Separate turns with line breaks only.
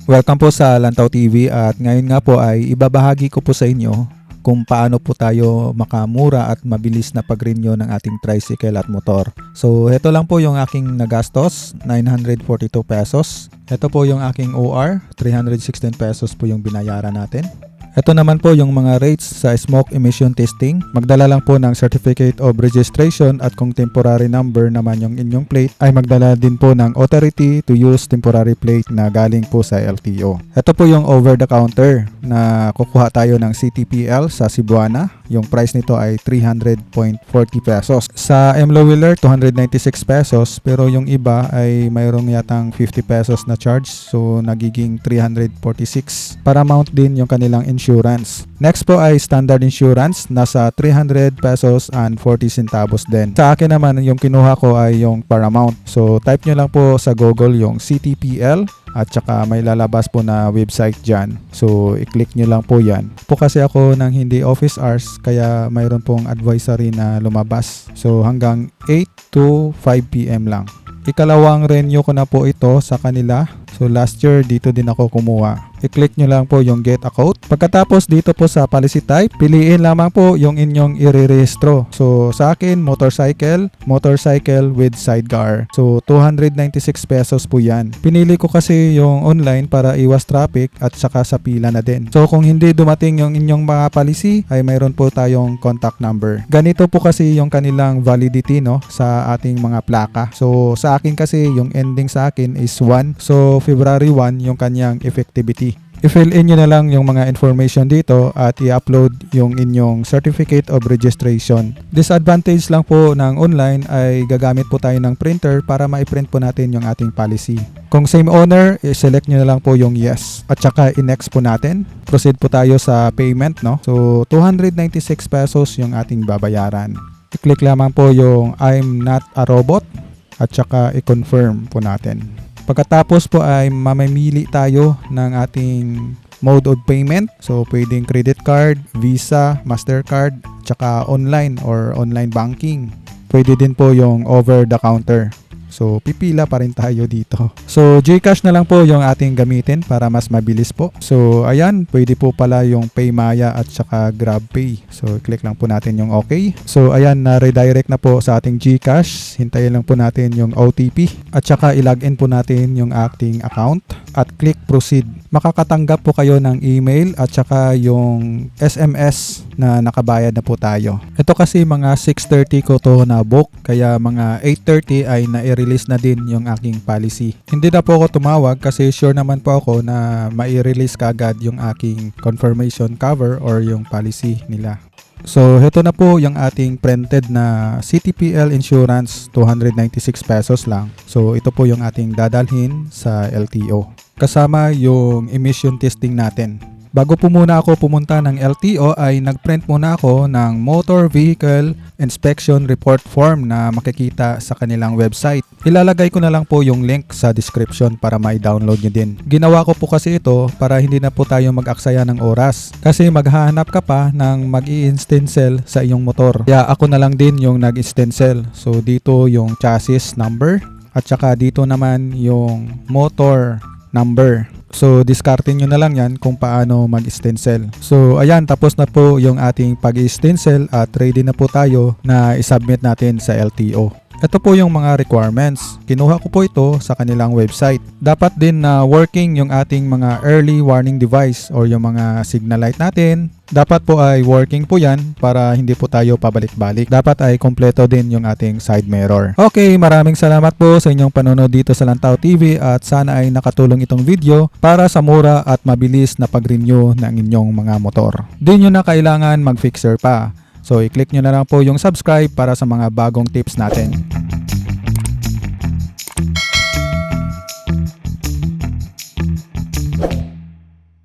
Welcome po sa Lantaw TV at ngayon nga po ay ibabahagi ko po sa inyo kung paano po tayo makamura at mabilis na pag-renew ng ating tricycle at motor. So ito lang po yung aking nagastos, 942 pesos. Ito po yung aking OR, 316 pesos po yung binayaran natin. Ito naman po yung mga rates sa smoke emission testing. Magdala lang po ng certificate of registration at kung temporary number naman yung inyong plate ay magdala din po ng authority to use temporary plate na galing po sa LTO. Ito po yung over the counter na kukuha tayo ng CTPL sa Cebuana. Yung price nito ay 300.40 pesos. Sa MLO Wheeler, 296 pesos pero yung iba ay mayroong yatang 50 pesos na charge so nagiging 346. Para mount din yung kanilang insurance. Next po ay standard insurance, nasa 300 pesos and 40 centavos din. Sa akin naman yung kinuha ko ay yung Paramount. So type nyo lang po sa Google yung CTPL at saka may lalabas po na website dyan. So i-click nyo lang po yan. Po kasi ako ng hindi office hours kaya mayroon pong advisory na lumabas. So hanggang 8 to 5 PM lang. Ikalawang renew ko na po ito sa kanila. So last year dito din ako kumuha. I-click nyo lang po yung get a quote. Pagkatapos dito po sa policy type, piliin lamang po yung inyong irerehistro. So sa akin, motorcycle with sidecar. So 296 pesos po yan. Pinili ko kasi yung online para iwas traffic at saka sa pila na din. So kung hindi dumating yung inyong mga policy, ay mayroon po tayong contact number. Ganito po kasi yung kanilang validity sa ating mga plaka. So sa akin kasi yung ending sa akin is 1. So February 1 yung kanyang effectivity. I-fill in nyo na lang yung mga information dito at i-upload yung inyong certificate of registration. Disadvantage lang po ng online ay gagamit po tayo ng printer para ma-print po natin yung ating policy. Kung same owner, i-select nyo na lang po yung yes. At saka i-next po natin. Proceed po tayo sa payment. So 296 pesos yung ating babayaran. I-click lamang po yung I'm not a robot at saka i-confirm po natin. Pagkatapos po ay mamimili tayo ng ating mode of payment. So pwedeng credit card, Visa, Mastercard, tsaka online or online banking. Pwede din po yung over the counter. So pipila pa rin tayo dito. So GCash na lang po yung ating gamitin para mas mabilis po. So ayan, pwede po pala yung Paymaya at saka GrabPay. So click lang po natin yung OK. So ayan, na-redirect na po sa ating GCash. Hintayin lang po natin yung OTP at saka ilagin po natin yung ating account at click proceed. Makakatanggap po kayo ng email at saka yung SMS na nakabayad na po tayo. Ito kasi mga 6:30 ko to na-book kaya mga 8:30 ay na-release na din yung aking policy. Hindi na po ako tumawag kasi sure naman po ako na mai-release kaagad yung aking confirmation cover or yung policy nila. So ito na po yung ating printed na CTPL insurance, 296 pesos lang. So ito po yung ating dadalhin sa LTO. Kasama yung emission testing natin. Bago po muna ako pumunta ng LTO ay nagprint muna ako ng Motor Vehicle Inspection Report Form na makikita sa kanilang website. Ilalagay ko na lang po yung link sa description para ma-download nyo din. Ginawa ko po kasi ito para hindi na po tayo mag-aksaya ng oras. Kasi maghahanap ka pa ng mag-i-stencil sa iyong motor. Kaya ako na lang din yung nag-stencil. So dito yung chassis number at saka dito naman yung motor number. So, discardin nyo na lang yan kung paano mag-stencil. So, ayan, tapos na po yung ating pag-stencil at ready na po tayo na isubmit natin sa LTO. Ito po yung mga requirements. Kinuha ko po ito sa kanilang website. Dapat din na working yung ating mga early warning device or yung mga signal light natin. Dapat po ay working po yan para hindi po tayo pabalik-balik. Dapat ay kompleto din yung ating side mirror. Okay, maraming salamat po sa inyong panonood dito sa Lantaw TV at sana ay nakatulong itong video para sa mura at mabilis na pag-renew ng inyong mga motor. Di nyo na kailangan mag-fixer pa. So i-click nyo na lang po yung subscribe para sa mga bagong tips natin.